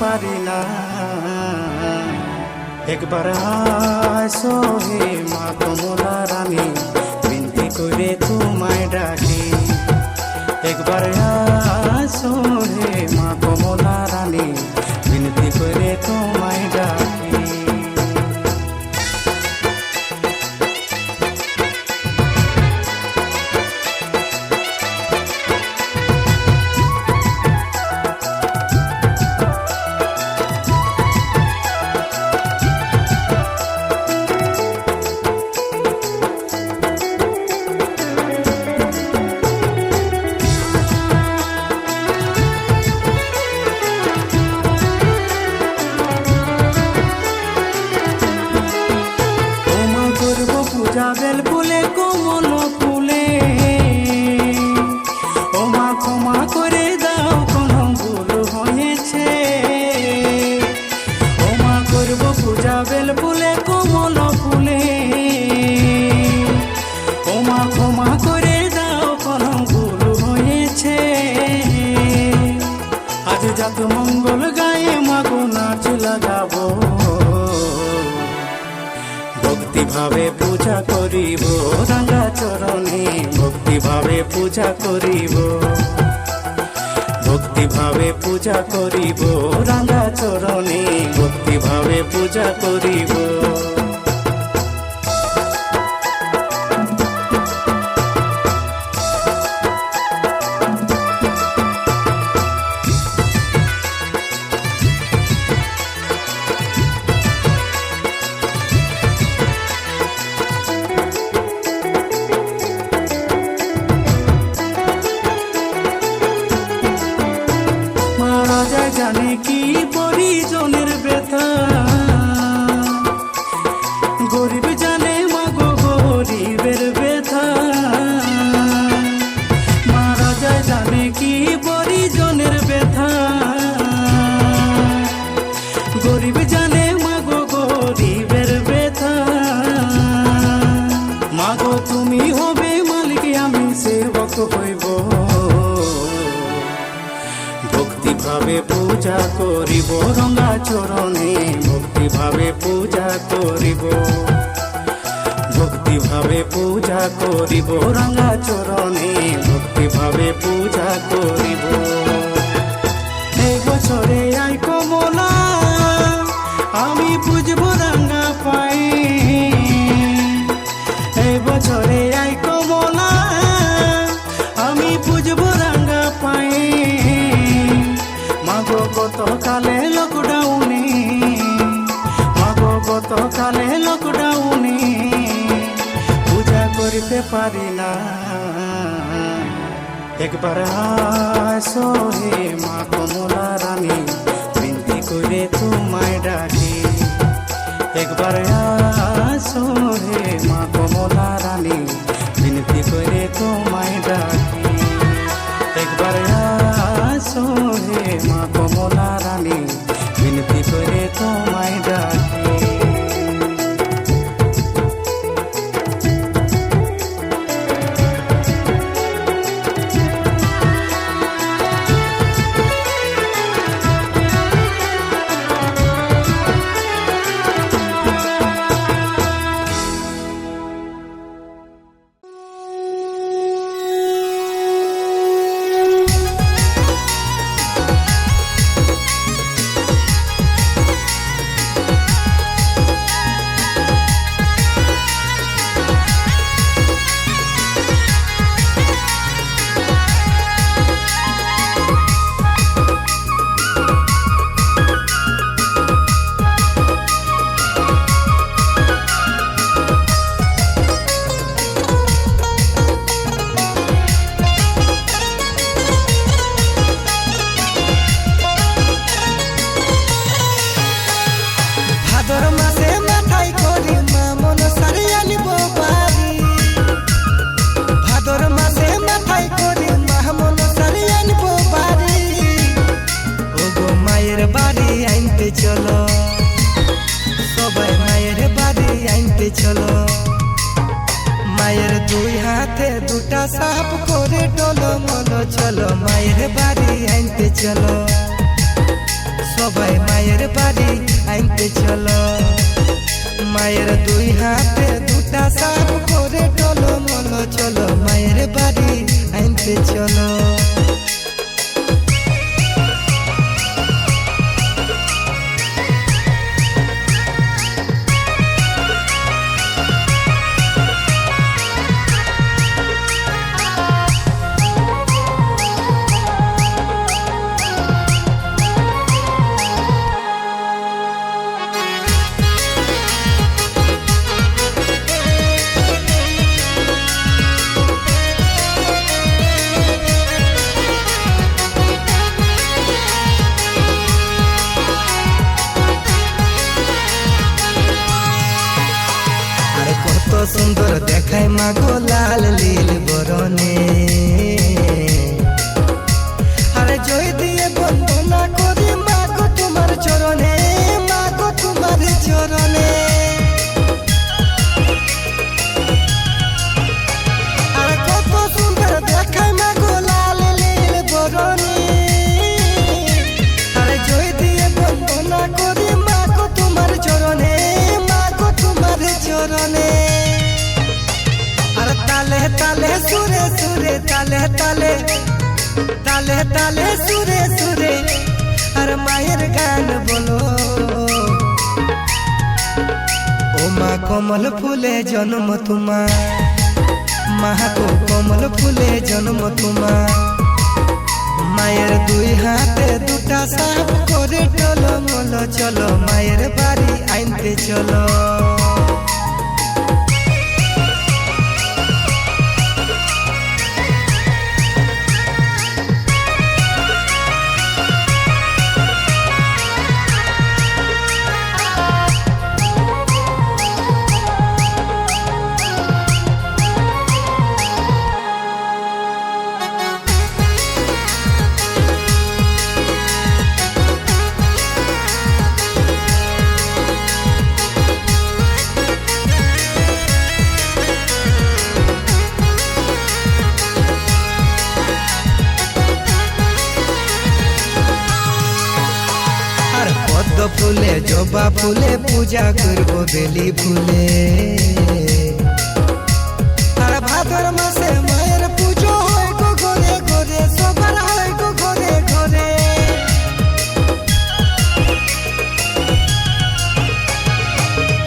পারি না। একবার আসো হে মা কমলা রানী, বিনতি করে তোমায় ডাকি। একবার আসো হে মা কমলা রানী, বিনতি করে তোমায় ডাকি। বেল ফুলে কোমল ফুলে, ও মা ক্ষমা করে দাও কোনো ভুল হয়েছে। ও মা করব পূজা বেল ফুলে কোমল ফুলে, ও মা ক্ষমা করে দাও কোনো ভুল হয়েছে। আজ যাত মঙ্গল গায়ে মাগো নাচ লাগাবো, ভক্তি ভাবে পূজা করিব রাঙ্গা চরণে। ভক্তি ভাবে পূজা করিব, ভক্তি ভাবে পূজা করিব রাঙ্গা চরণে। ভক্তি ভাবে পূজা করিব। রাজা জানে কি পরিজনের ব্যথা, গরিব জানে মাগো গরিবের ব্যথা। মা রাজা জানে কি পরিজনের ব্যথা, গরিব জানে মাগো গরিবের ব্যথা। মাগো তুমি হবে মালিক, আমি সেবক হইব। ভক্তি ভাবে পূজা করিব রঙ্গা চরণে। ভক্তি ভাবে পূজা করিব, ভক্তি ভাবে পূজা করিব রঙ্গা চরণে। ভক্তি ভাবে পূজা করিব। এই বছরে আই কমলা, আমি পুজব রাঙ্গা পাই। এই বছরে আই কমলা, আমি পুজব রাঙ্গা পাই। মাগো গতকালে লকডাউনে, মাগো গতকালে লকডাউনে পূজা করিতে পারি না। একবার আসো হে মা কমলা রানী, বিনতি করে তোমায় ডাকি। একবার আসো হে মা কমলা রানী, বিনতি করে তোমায় ডাকি। একবার আসো হে মা কমলা রানী, বিনতি করে তোমায় ডাকি। साफ करे टलो मलो चलो मायर बाड़ी आनते चलो সবাই মায়ের বাড়ি আনতে চলো। মায়ের দুই হাতে দুটা সাপ করে টলমল চলো মায়ের বাড়ি আনতে চলো। কত সুন্দর দেখায় মাগো লাল লীল বরণে, আরে জয় দিয়ে বন্দনা করি মাগো তোমার চরণে, মাগো তোমার চরণে। আরে কত সুন্দর দেখায় মাগো লাল লীল বরণে, আরে জয় দিয়ে বন্দনা করি মাগো তোমার চরণে, মাগো তোমার চরণে। তালে তালে সুরে সুরে তালে তালে তালে তালে সুরে সুরে আর মায়ের গান বলো। ও মা কমল ফুলে জন্ম তোমার, মা গো কমল ফুলে জন্ম তোমার। মায়ের দুই হাতে দুটা সাপ করে টলমল চলো মায়ের বাড়ি আনতে চলো। পদ্ম ফুলে জবা ফুলে পূজা করবো বেলি ফুলে, আর ভাদর মাসে মায়ের পুজো হয় গো ঘরে ঘরে, সবার হয় গো ঘরে ঘরে।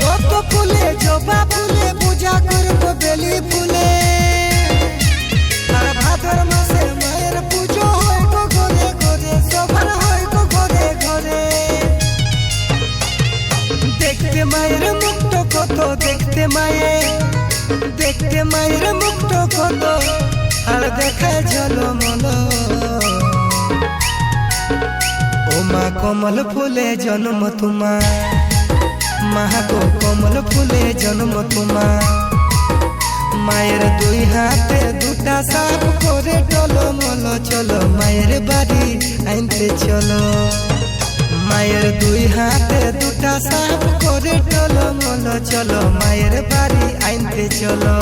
পদ্ম ফুলে জবা ফুলে পূজা করবো বেলি ফুলে, আর ভাদর মাসে মায়ের পুজো হয় গো ঘরে ঘরে, সবার হয় গো ঘরে ঘরে। দেখতে মায়ের মুখটা কত, দেখতে মায়ের মুখটা কত, আর দেখায় ঝলমল। ও মা কমল ফুলে জন্ম তোমার, মা গো কমল ফুলে জন্ম তোমার। মায়ের দুই হাতে দুটা সাপ করে টলমল চলো মায়ের বাড়ি আনতে চলো। মায়ের দুই হাতে দুটা সাপ করে টলমল চলো মায়ের বাড়ি আনতে চলো।